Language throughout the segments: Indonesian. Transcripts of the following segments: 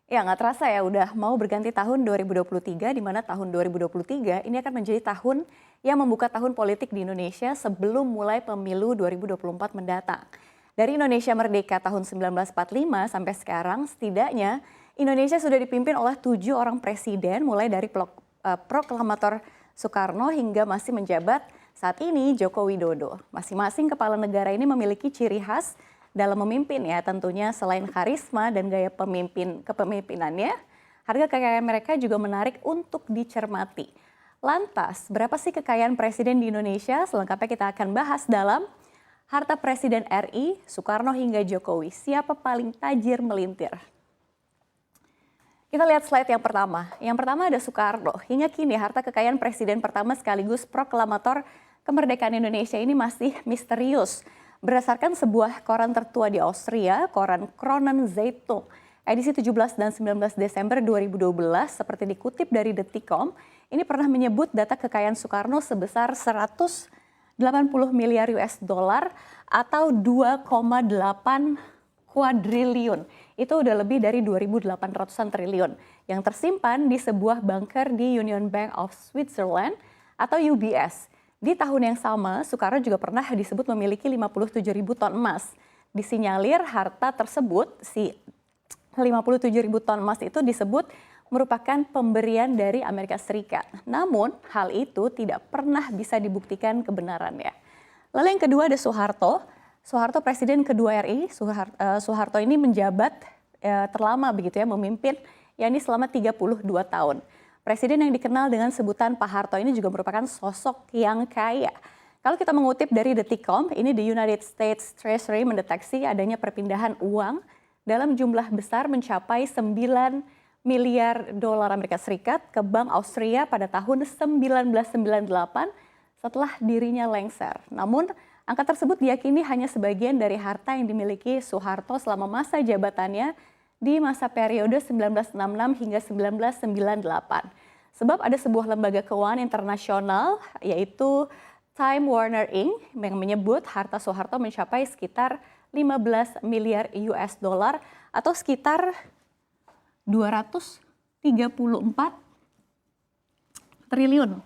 Ya, nggak terasa ya, udah mau berganti tahun 2023, di mana tahun 2023 ini akan menjadi tahun yang membuka tahun politik di Indonesia sebelum mulai pemilu 2024 mendatang. Dari Indonesia Merdeka tahun 1945 sampai sekarang, setidaknya Indonesia sudah dipimpin oleh 7 orang presiden, mulai dari proklamator Soekarno hingga masih menjabat saat ini Joko Widodo. Masing-masing kepala negara ini memiliki ciri khas dalam memimpin ya, tentunya selain karisma dan gaya kepemimpinannya, harga kekayaan mereka juga menarik untuk dicermati. Lantas, berapa sih kekayaan presiden di Indonesia? Selengkapnya kita akan bahas dalam Harta Presiden RI, Soekarno hingga Jokowi. Siapa paling tajir melintir? Kita lihat slide yang pertama. Yang pertama ada Soekarno. Hingga kini harta kekayaan presiden pertama sekaligus proklamator kemerdekaan Indonesia ini masih misterius. Berdasarkan sebuah koran tertua di Austria, koran Kronen Zeitung, edisi 17 dan 19 Desember 2012, seperti dikutip dari Detikcom, ini pernah menyebut data kekayaan Soekarno sebesar 180 miliar US dollar atau 2,8 kuadriliun. Itu udah lebih dari 2.800-an triliun yang tersimpan di sebuah bunker di Union Bank of Switzerland atau UBS. Di tahun yang sama, Soekarno juga pernah disebut memiliki 57.000 ton emas. Disinyalir harta tersebut, si 57.000 ton emas itu disebut merupakan pemberian dari Amerika Serikat. Namun, hal itu tidak pernah bisa dibuktikan kebenarannya. Lalu yang kedua ada Soeharto. Soeharto presiden kedua RI. Soeharto ini menjabat terlama begitu ya, memimpin yakni selama 32 tahun. Presiden yang dikenal dengan sebutan Pak Harto ini juga merupakan sosok yang kaya. Kalau kita mengutip dari Detikcom, ini the United States Treasury mendeteksi adanya perpindahan uang dalam jumlah besar mencapai 9 miliar dolar Amerika Serikat ke Bank Austria pada tahun 1998 setelah dirinya lengser. Namun, angka tersebut diyakini hanya sebagian dari harta yang dimiliki Soeharto selama masa jabatannya di masa periode 1966 hingga 1998. Sebab ada sebuah lembaga keuangan internasional yaitu Time Warner Inc. yang menyebut harta Soeharto mencapai sekitar 15 miliar US dollar atau sekitar 234 triliun.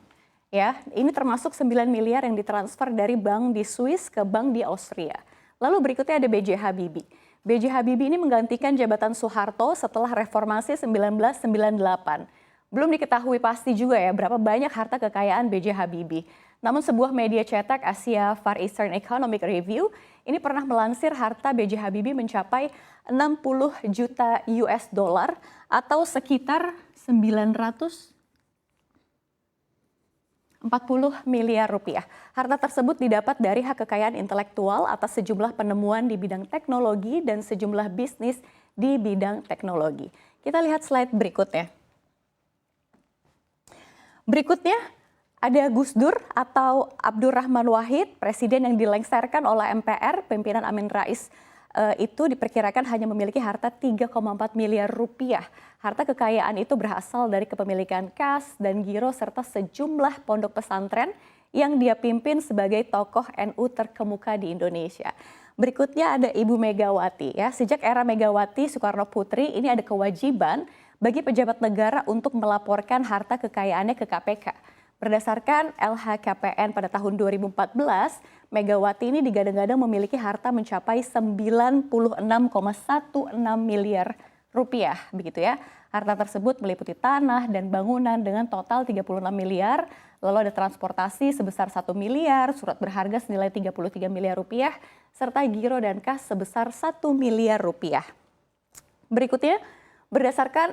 Ya, ini termasuk 9 miliar yang ditransfer dari bank di Swiss ke bank di Austria. Lalu berikutnya ada B.J. Habibie. B.J. Habibie ini menggantikan jabatan Soeharto setelah reformasi 1998. Belum diketahui pasti juga ya berapa banyak harta kekayaan B.J. Habibie. Namun sebuah media cetak Asia Far Eastern Economic Review ini pernah melansir harta B.J. Habibie mencapai 60 juta US dollar atau sekitar 40 miliar rupiah. Harta tersebut didapat dari hak kekayaan intelektual atas sejumlah penemuan di bidang teknologi dan sejumlah bisnis di bidang teknologi. Kita lihat slide berikutnya. Berikutnya ada Gus Dur atau Abdurrahman Wahid, presiden yang dilengserkan oleh MPR, pimpinan Amin Rais. Itu diperkirakan hanya memiliki harta 3,4 miliar rupiah. Harta kekayaan itu berasal dari kepemilikan kas dan giro serta sejumlah pondok pesantren yang dia pimpin sebagai tokoh NU terkemuka di Indonesia. Berikutnya ada Ibu Megawati ya. Sejak era Megawati Soekarno Putri ini ada kewajiban bagi pejabat negara untuk melaporkan harta kekayaannya ke KPK. Berdasarkan LHKPN pada tahun 2014, Megawati ini digadang-gadang memiliki harta mencapai 96,16 miliar rupiah, begitu ya. Harta tersebut meliputi tanah dan bangunan dengan total 36 miliar, lalu ada transportasi sebesar 1 miliar, surat berharga senilai 33 miliar rupiah, serta giro dan kas sebesar 1 miliar rupiah. Berikutnya, berdasarkan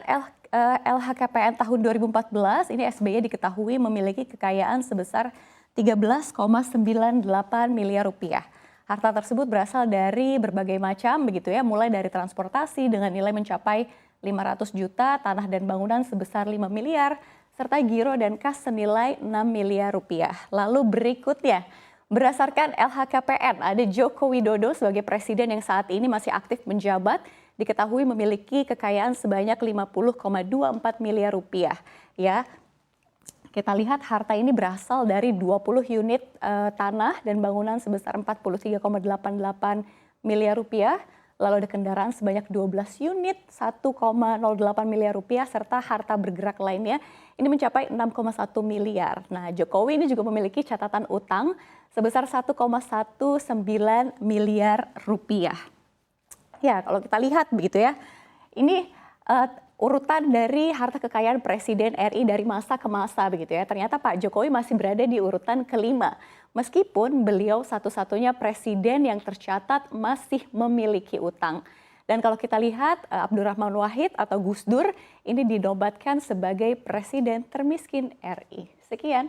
LHKPN tahun 2014, ini SBY diketahui memiliki kekayaan sebesar 13,98 miliar rupiah. Harta tersebut berasal dari berbagai macam begitu ya, mulai dari transportasi dengan nilai mencapai 500 juta, tanah dan bangunan sebesar 5 miliar, serta giro dan kas senilai 6 miliar rupiah. Lalu berikutnya, berdasarkan LHKPN ada Joko Widodo sebagai presiden yang saat ini masih aktif menjabat, diketahui memiliki kekayaan sebanyak 50,24 miliar rupiah. Ya, kita lihat harta ini berasal dari 20 unit tanah dan bangunan sebesar 43,88 miliar rupiah. lalu ada kendaraan sebanyak 12 unit, 1,08 miliar rupiah, serta harta bergerak lainnya ini mencapai 6,1 miliar. Nah, Jokowi ini juga memiliki catatan utang sebesar 1,19 miliar rupiah. Ya, kalau kita lihat begitu ya, ini urutan dari harta kekayaan Presiden RI dari masa ke masa begitu ya. Ternyata Pak Jokowi masih berada di urutan kelima. Meskipun beliau satu-satunya presiden yang tercatat masih memiliki utang. Dan kalau kita lihat Abdurrahman Wahid atau Gus Dur ini dinobatkan sebagai presiden termiskin RI. Sekian.